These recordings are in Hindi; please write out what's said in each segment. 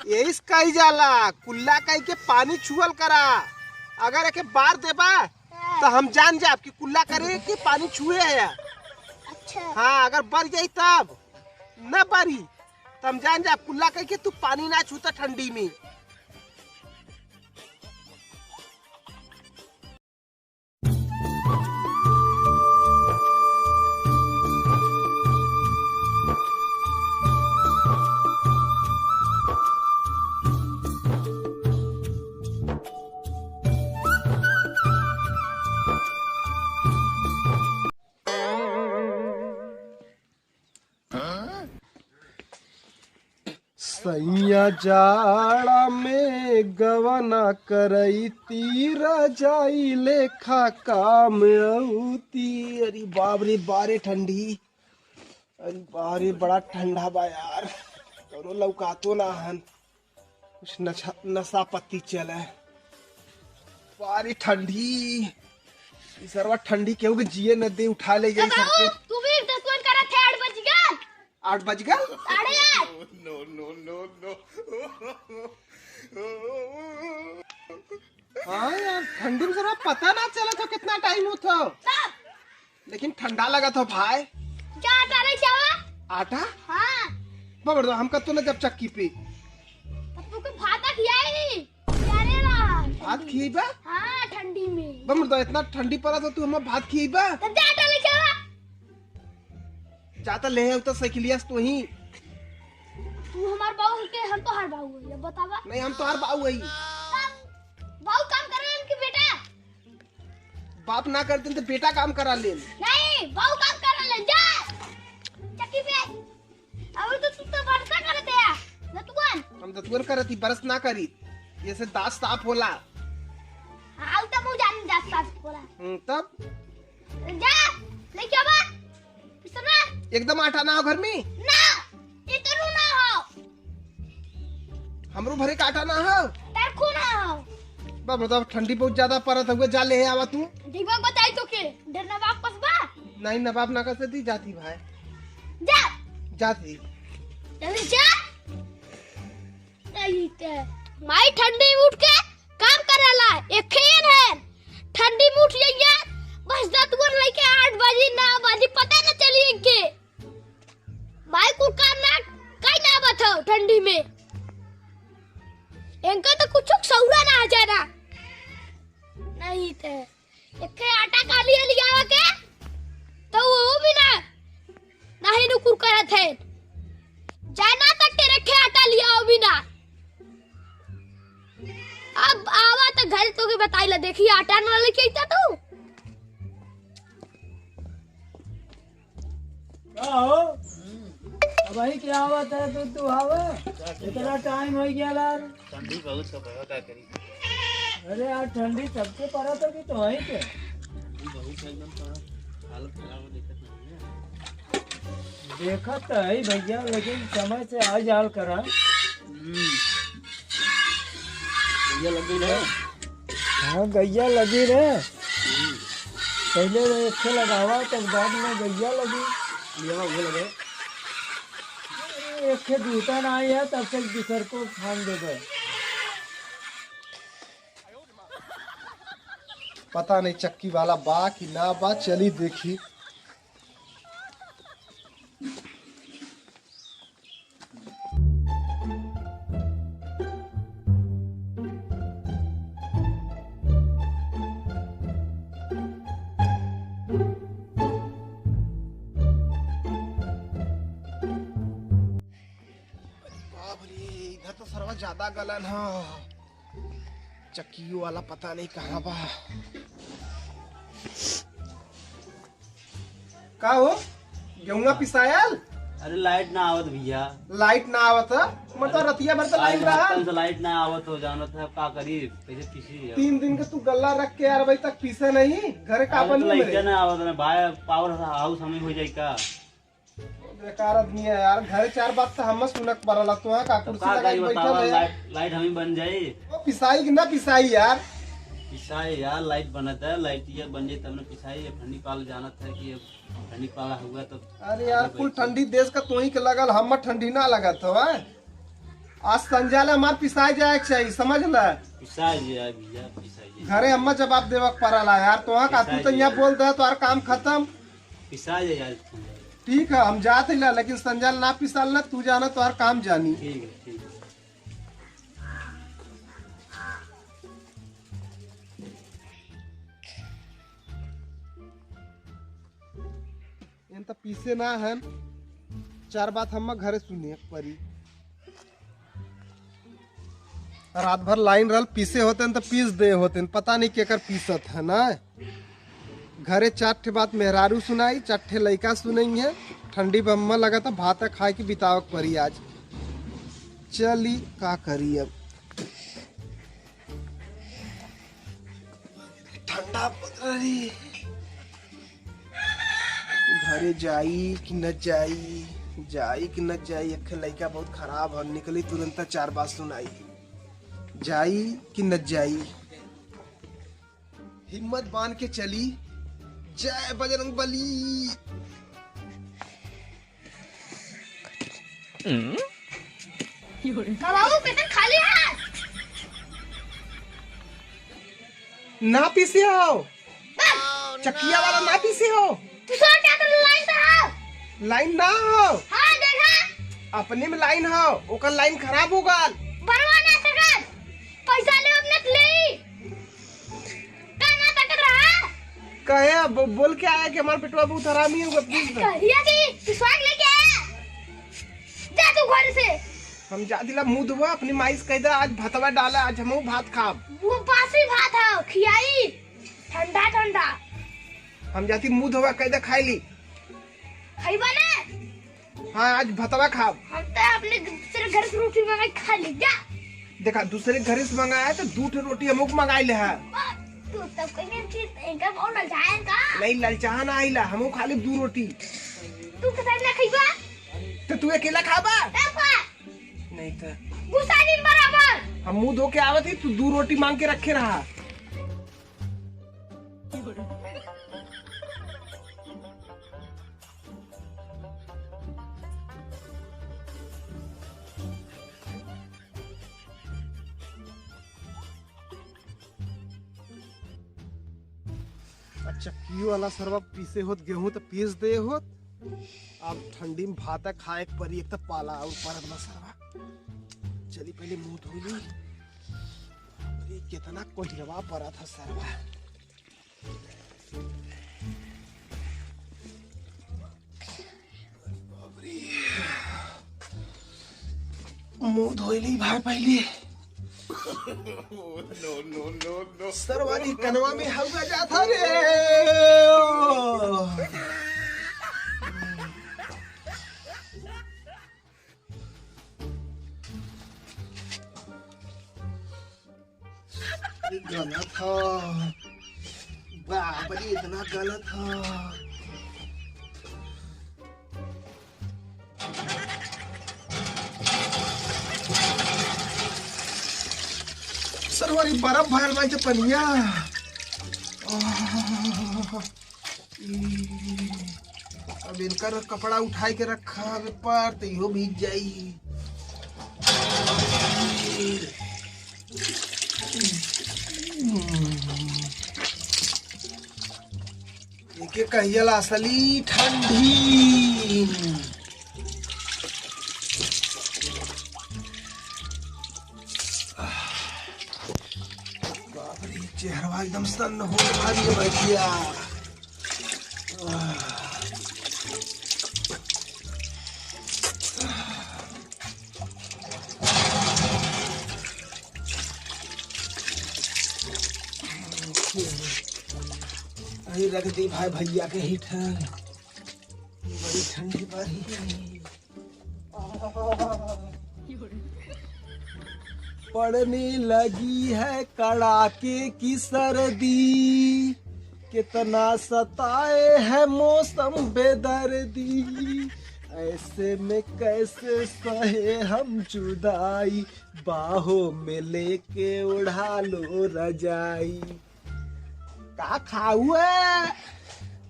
यही कही जाला कुल्ला कही के पानी छुअल करा। अगर एक बार देबा तो हम जान जाब कि कुल्ला करे कि पानी छुए है। अच्छा। हाँ अगर बर जाई तब न बरी तो हम जान जाब कुल्ला कही के तू पानी ना छूता ठंडी में। सैया जाड़ा में गवना करई तीरा जाई लेखा काम औती। अरे बाप रे बारे ठंडी, अरे बारे बड़ा ठंडा बा यार। करो लौकातो ना हन कुछ नशा पत्ती चले। बारी ठंडी सरवा ठंडी केहू के जिए न दे उठा ले जाई सबके। तू भी 10 मिनट करा थे 8 बज गया। 8 बज गया। 8:30। नो हाँ यार ठंडी में जरा पता ना चला था कितना टाइम होता, लेकिन ठंडा लगा था भाई। क्या आटा नहीं चावा? आटा? हाँ। बबर दो हम कब तो ना जब चक्की पे तू को भाता खियाई क्या रे रहा? भात खिएबा? हाँ ठंडी में। बबर दो इतना ठंडी पड़ा तो तू हम भात खिएबा? तब जा आटा नहीं चावा। जाता ले है तो साइकिलिया तो ही। तू हमार बाबू के हम तो हर बाबू है, ये बतावा। नहीं हम तो हर बाबू है। बाबू काम कर रहे हैं कि बेटा? बाप ना करते तो बेटा काम करा ले। नहीं बाबू काम कर रहे हैं, जा चक्की पे। अब तो तू तो बरसा करते हैं नतुवन। हम दतुअन करती बरस ना करी, जैसे दांत साफ होला। हाँ तो मुझे जान दांत साफ होला। तब जा लेके आवा। सुना एकदम आटा ना हो घर में ना, इतना ना हो। हमरो भरे का आटा ना हो। तरखू ना हो। बा बताओ ठंडी बहुत ज्यादा पड़त हुए जा ले आवा तू। दीपक बताई तो के डरना वापस बा। नहीं नवाब ना कर दी जाती भाई। जा जाती जल्दी जा। नहीं ते माई ठंडी में उठ के काम करेला एक खेन है। ठंडी में उठ जाइए बस दतवर लेके 8 बजे 9 बजे पता न चली इनके। माई को काम ना कई ना बताओ ठंडी में। इनका तो कुछ सौरा ना आ जाना। नहीं ते एक आटा काली लिया के तो वो भी ना नहीं नुकुर करत है। जाना तक तेरे खे आटा लिया हो भी ना। अब आवा तो घर तो के बताई ला देखी आटा ना लेके आइता तू। हो भाई क्या बात है? तू आवा इतना टाइम हो गया यार। ठंडी बहुत सब है क्या करी। अरे यार ठंडी सबके पड़ा तो कि तो है के बहुत एकदम थोड़ा हालत खराब दिक्कत नहीं है। देखा तो है भैया, लेकिन समय से आ जाल करा। भैया लग गई है। हाँ गैया लगी रे। पहले एक लगावा तब बाद में गैया लगी। लिया वो लगे एक जूता ना आई है तब तक दूसर को खान दे दे। पता नहीं चक्की वाला बा कि ना बा, चली देखी। इधर तो सरवा ज्यादा गलन है। चक्की वाला पता नहीं कहाँ बा। का हो गेहूं पिसायल? अरे लाइट ना आवत भैया। लाइट ना आवत है मतलब रतिया भर तो लाइट रहा। से लाइट ना आवत हो जाना था का करी कैसे पीसी। 3 दिन के तू गल्ला रख के 8 बजे तक पीसे नहीं घरे का बन लाइट ना आवत ना भाई पावर हाउस हमें हो जाई का। बेकार आदमी है यार। घर 4 बात तो हम सुनक पड़ला तो का कुर्सी लगा के बैठल है यार। लाइट हमें बन जाई। वो पिसाई कि ना पिसाई यार? पिसाई यार लाइट बनता है। लाइट ये बन जाए तब ना पिसाई। ठंडी काल जाना था कि ठंडी पाला हुआ तो। अरे यार कुल ठंडी देश का तो ही के लगल, हम ठंडी ना लगत हो। आज संजाले हमार पिसाई जाए के चाहिए, समझ ल। पिसाइए भैया पिसाइए। घरे अम्मा जवाब देवक पड़ला यार, तो का तू तो यहाँ बोल दे तो और काम खत्म। पिसाइए यार। ठीक है हम जाते ला, लेकिन संजाल ना पिसाल ना, तू जाना तो और काम जानी। ठीक है ठीक है। इन तो पीसे ना है, चार बात हम घरे सुनिए परी। रात भर लाइन रल पीसे होते तो पीस दे होते, पता नहीं केकर पीसत है ना। घरे 4 ठे बात मेहरारू सुनाई, 4 ठे लड़का सुनाई है। ठंडी बम्मा लगा था, भात खाए की बितावक परी आज। चली का करी अब, ठंडा पड़ रही। घरे जाई कि न जाई, जाई कि न जाई। एक लड़का बहुत खराब है, निकली तुरंत 4 बात सुनाई। जाई कि न जाई, हिम्मत बांध के चली। जय बजरंग बली। बाबू कितने खाली है? ना पीसे हो, चकिया वाला ना पीसे हो। तू सो क्या कर लाइन से हो? लाइन ना हो, हाँ देखा अपने में लाइन हो, ओकर लाइन खराब होगा। बरवा ना सकत, पैसा ले अपने ले। का ना सकत रहा? कहे बोल के आया कि हमारे पेटवा बहुत हरामी होगा प्लीज। कहिया कि तू स्वाग लेके आया, जा तू घर से। हम जा दिला मुंह धोआ, अपनी माई से कह दे आज भतवा डाला, आज हम भात खाब। वो बासी भात है, खियाई ठंडा ठंडा। हम जाती मुंह धोआ, कह दे खाई ली। खाइबा ना? हाँ आज भतवा खाब। हम तो अपने दूसरे घर से रोटी मंगाई खा ली। जा देखा दूसरे घर से मंगाया तो 2 ठे रोटी हमको मंगाई ले है। तू तब कहीं चीज इनका बहुत लजाएगा। नहीं ललचाहा ना आइला, हमको खाली 2 रोटी। तू कैसे ना खाइबा? तो तू अकेला खाबा? देखा नहीं तो गुस्सा नहीं बराबर। हम मुंह धो के आवत ही, तू 2 रोटी मांग के रखे रहा। चक्की वाला सरवा पीसे होत, गेहूं तो पीस दे होत। अब ठंडी में भात खाए परी, एक तो पाला और परत सरवा। चली पहले मुंह धो ली। अरे कितना कोहिरवा पड़ा था सरवा। मुंह धो ली भाई पहले। नो सरवानी कनवा में हवा जाता रे। गलत था बाबरी, इतना गलत था। सरवारी बर्फ भर भाई तो पनिया। अब इनका कपड़ा उठाई के रखा पर, तो यो भीग जाई। एक कहियल असली ठंडी। बाबरी चेहरा एकदम सन्न हो रही है भैया। अभी रख दी भाई भैया के हीटर, बड़ी ठंडी पड़ी। पड़ने लगी है कड़ाके की सर्दी, कितना सताए है मौसम बेदर्दी। ऐसे में कैसे सहे हम जुदाई, बाहों में लेके उड़ा लो रजाई। का खाऊ है?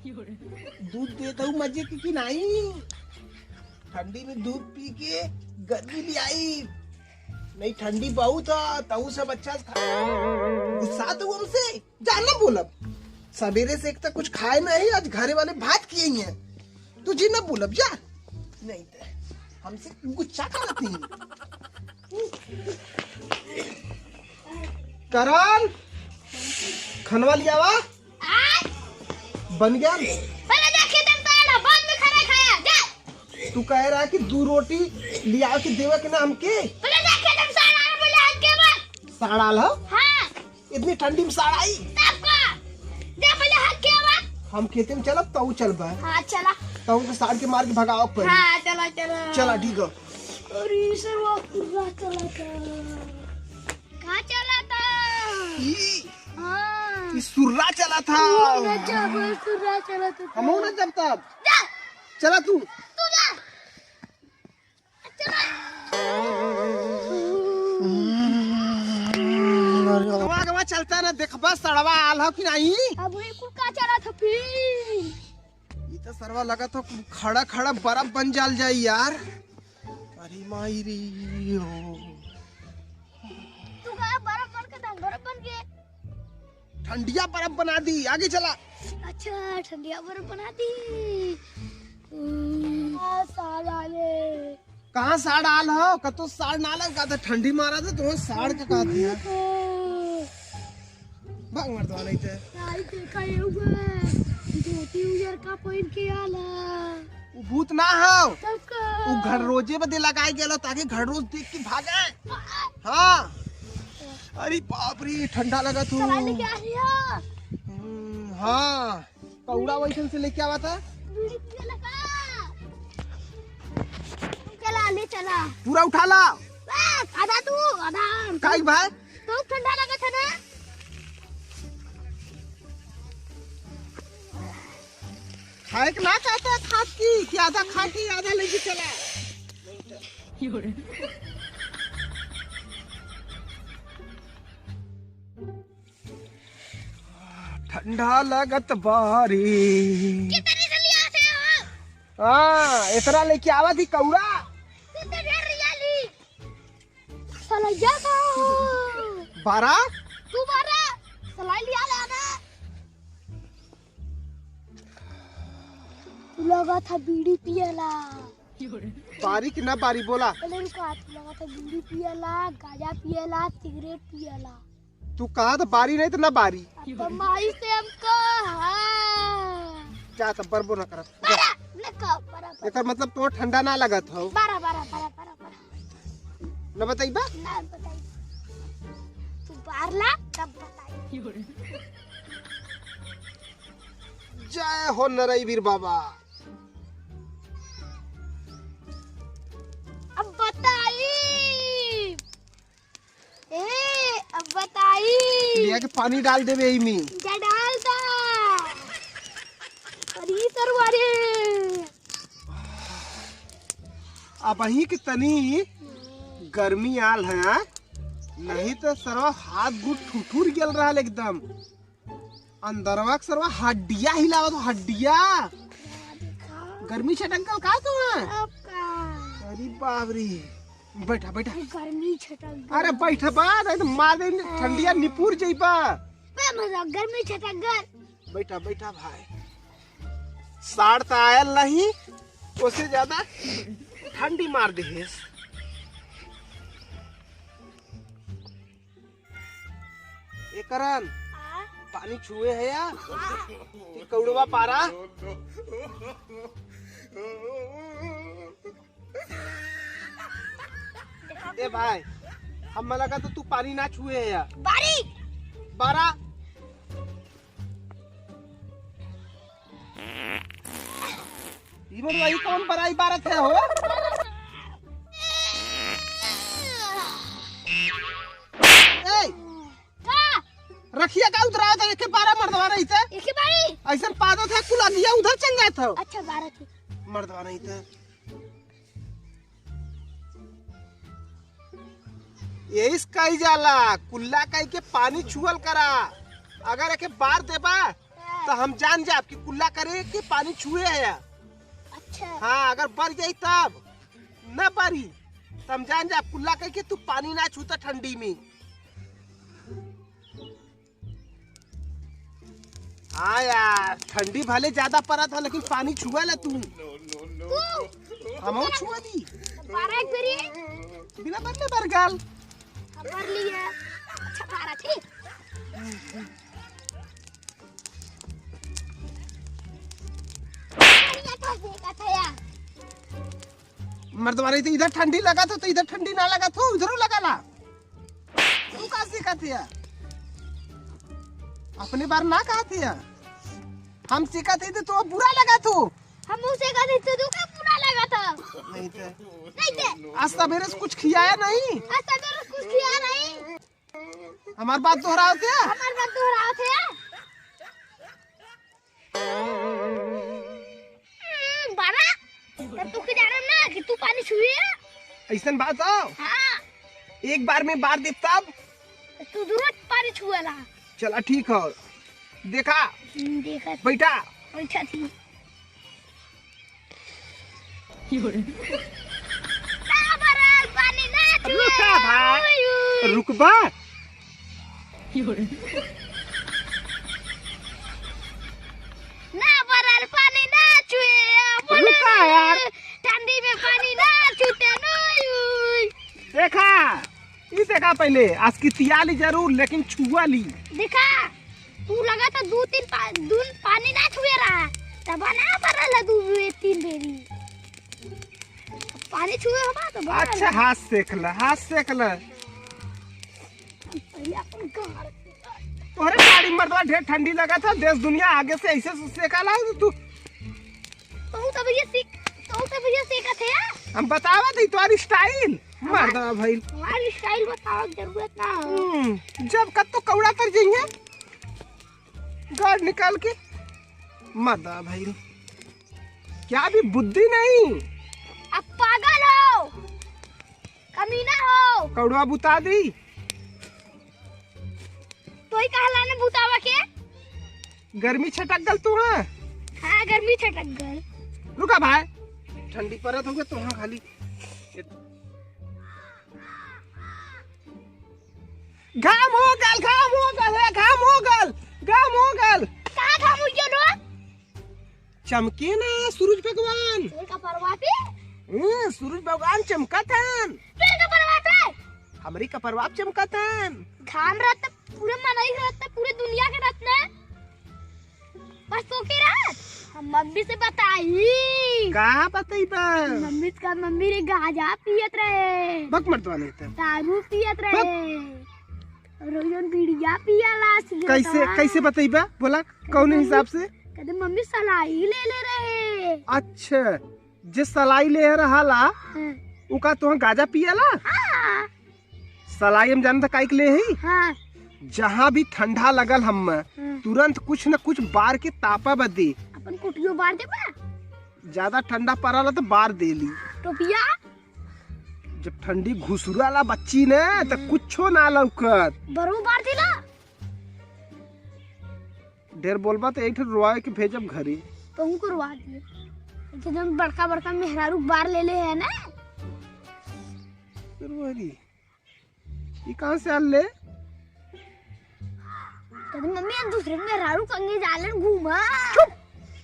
दूध देता हूँ मजे की नहीं, ठंडी में दूध पी के गर्मी भी आई। नहीं ठंडी बहुत है, तऊ सब अच्छा से खा। गुस्सा तो हमसे जानना बोलब, सवेरे से एक तक कुछ खाए नहीं, आज घरे वाले भात किए ही हैं, तुझे न बोलब जा। नहीं तो हमसे गुस्सा करती। करण खनवा लिया वा बन गया। पहले देखे तुम ताड़ा बाद में खाना खाया जा। तू कह रहा है कि 2 रोटी लिया के देवे के ना हमके। पहले देखे तुम साड़ा बोले आज के बाद साड़ा ला। हां इतनी ठंडी में साड़ा आई तब का दे पहले हाथ के बाद हम खेते में चलब तऊ चलबा। हां चला तऊ के साड़ के मार के भगाओ पर। हां चला चला चला ठीक है। अरे सर वो पूरा चला था कहां चला था हां सुर्रा चला था। जब पूरा चला था हम ना जब तब जा चला तू जा चला गवा गवा चलता ना देखबा सड़वा आल हो कि नहीं। अब वही कुल का चला था फिर ये तो सरवा लगा तो खड़ा खड़ा बर्फ बन जाल जाए यार। अरे माई रे हो तू का बर्फ बन के बर्फ बन के ठंडिया बर्फ बना दी। आगे चला। अच्छा ठंडिया बर्फ बना दी। साला ले कहाँ साड़ आल हो कतो साड़ ना लगा था ठंडी मारा था तुम्हें साड़ के कहा दिया भाग मर दो नहीं थे। आई देखा ये धोती उजर का पहन के आला वो भूत ना हो सबका वो घर रोजे बदे लगाए गेलो ताकि घर रोज देख के भागे। हाँ अरे बाप रे ठंडा लगा तू। चला लेके आ रही हाँ कौड़ा वैसन से लेके आवा था। बीड़ी पिए लगा चला ले चला पूरा उठा ला। आधा तू आधा काई भाई तो ठंडा लगा था ना। खाए के ना कहता है खाद की कि आधा खा के आधा लेके चला। ठंडा लगत बारी कितनी जल्दी आते हो हाँ इतना लेके आवा थी कौड़ा। कितने ढेर रियाली साला जा था 12 तू 12 सलाई लिया लाना लगा था बीड़ी पियला बारी की ना बारी बोला। पहले रुका लगा था बीड़ी पियला गांजा पियला सिगरेट पियला तू कहा था बारी नहीं तो ना बारी। तो माई से हमको जा तब बरबो ना करत बराबर एकर मतलब तो ठंडा ना लगत हो बराबर न बताइबा। ना बताई तू बारला तब बताई। जय हो नरई वीर बाबा। अब बताई अब बताई लिया के पानी डाल देवे ई में जा डाल दा अरे सरवारे अब ही की तनी गर्मी आल है नहीं तो सरवा हाथ गुट ठुठुर गेल रहा एकदम अंदरवा सरवा हड्डिया हिलावा तो हड्डिया गर्मी छटंकल का तो है। अब का अरे बाप रे बैठा बैठा। गर्मी छटक अरे बैठा बा नहीं तो मार दे ठंडिया निपुर जइबा। मजा गर्मी छटक गर बैठा बैठा भाई साड़ तो आयल नहीं उससे ज्यादा ठंडी मार दे। करण पानी छुए है या कौड़वा पारा ए भाई हम लगा तो तू पानी ना छुए है या बारी 12 इमन वही कौन बराई बारत है हो। ए रखिया का उतरा था एक 12 मर्दवा नहीं थे एक बारी ऐसा पादो थे कुल दिया उधर चल जाए था। अच्छा 12 थी मर्दवा नहीं थे यही कही जाला कुल्ला कही के पानी छुअल करा। अगर एक बार देबा तो हम जान जाब कि कुल्ला करे कि पानी छुए है। अच्छा हाँ अगर बर जाई तब न बरी समझान जा कुल्ला कह के तू पानी ना छूता ठंडी में। हाँ यार ठंडी भले ज्यादा पड़ा था लेकिन पानी छुआ ला तू। हम छुआ दी बारह एक बेरी बिना बनने बरगाल भर लिया। अच्छा बारह ठीक मर्दवारी तो इधर ठंडी लगा तो इधर ठंडी ना लगा तो उधर लगा ला। तू कहा सीखा थी अपनी बार ना कहा थी हम सीखा थे तो बुरा लगा तो हम उसे कहते थे तू क्या बुरा लगा था। नहीं थे नहीं थे आज सवेरे से कुछ खिलाया नहीं। आज तक कुछ किया नहीं। हमारी बात दोहराओ क्या हमारे बात दोहराओ थे। बारा तब तू क्या जाना ना कि तू पानी छुए। ऐसा बात हो हाँ एक बार में बार दे तब तू जरूर पानी छुएला। चला ठीक हो देखा देखा बैठा बैठा थी। पानी ना छुए। रुका भाई रुकबा ना बरल पानी ना छुए। रुका यार ठंडी में पानी ना छूटे नहीं। देखा ये देखा पहले आज की तियाली जरूर लेकिन छुआ ली। देखा तू लगा था दून पानी ना छुए रहा तब ना बरल दू तीन बेरी पानी छुए होगा तो बरल। अच्छा हाथ सेक ला पहले अपन घर तोहरे गाड़ी मर्दवा ढेर ठंडी लगा था देश दुनिया आगे से ऐसे सेका ला तू तो भैया सीखा थे हम बतावा दी तुम्हारी स्टाइल मर्दवा भाई हमारी स्टाइल बताओ जरूरत ना हो। जब कद तो कौड़ा तर जाइए गाड़ निकाल के मर्दवा भाई क्या भी बुद्धि नहीं। अब पागल हो कमीना हो। कौड़वा बुता दी तो ही कहला ने बुतावा के गर्मी छटक गल तू हाँ। हाँ गर्मी छटक गल। रुका भाई ठंडी परत हो गया तो हाँ खाली घाम हो गल कहाँ था मुझे रो चमके ना सूरज भगवान। तेरे का परवा पे सूरज भगवान चमका था तेरे का परवा पे हमारी कपरवाप चमका था। घाम रहता पूरे मनाई रहता पूरे दुनिया के रहते बस तो के रात हम मम्मी से बताई कहाँ बताई बा मम्मी रे गांजा पियत रहे बक मर्दवा नहीं था दारू पियत रहे रोजन बीड़िया पियाला। कैसे बताई बा बोला कौन हिसाब से कहते मम्मी सलाई ले रहे। अच्छा जिस सलाई ले रहा ला उका तो गाजा पियाला। हाँ सलाई हम जानता काइक ले ही हाँ जहाँ भी ठंडा लगल हम तुरंत कुछ न कुछ बार के तापा बदे अपन कुटियो बार दे बा ज्यादा ठंडा पड़ाला तो बार दे ली। टोपिया जब ठंडी घुसुराला बच्ची ने तो कुछो ना लौकत बरू बार दिला। ढेर बोलबा तो एक रोआ के भेजब घरे तो हूँ करवा दिए एकदम बड़का मेहरारू बार ले है ना। ये कहाँ से आल ले कहते मम्मी ये दूसरे मेहरारू कंगे जालन घूमा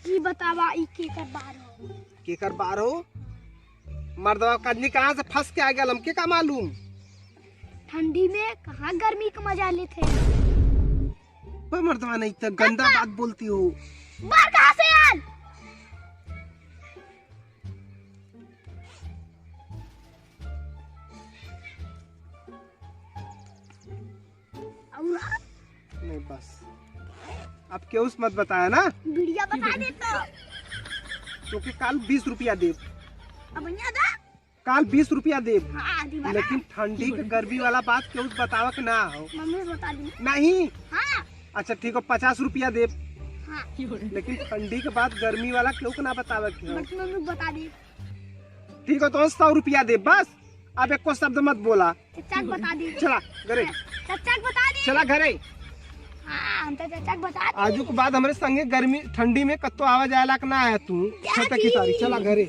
की बतावा ई के कर बार हो मर्दवा कजनी कहाँ से फंस के आ गया हमके का मालूम। ठंडी में कहाँ गर्मी का मजा लेते मर्दवा नहीं तो गंदा बात बोलती हो। बाहर कहाँ से आल नहीं बस अब क्यों मत बताया ना वीडियो बता देता क्योंकि काल 20 रुपया दे अब यादा काल 20 रुपया दे हाँ दीवाना लेकिन ठंडी के गर्मी वाला बात क्यों बतावा के ना हो। मम्मी बता दी नहीं हाँ अच्छा ठीक है 50 रुपया दे हाँ लेकिन ठंडी के बाद गर्मी वाला क्यों के ना बतावा के हो। बट मम्मी बता दी ठीक है तो 100 रुपया दे बस अब एक को शब्द मत बोला। चचा बता दी चला घरे चचा बता दी चला घरे हाँ हम तो चचा बता दी आजू के बाद हमारे संगे गर्मी ठंडी में कत्तो आवाज आया ना आया तू छत की सारी चला घरे।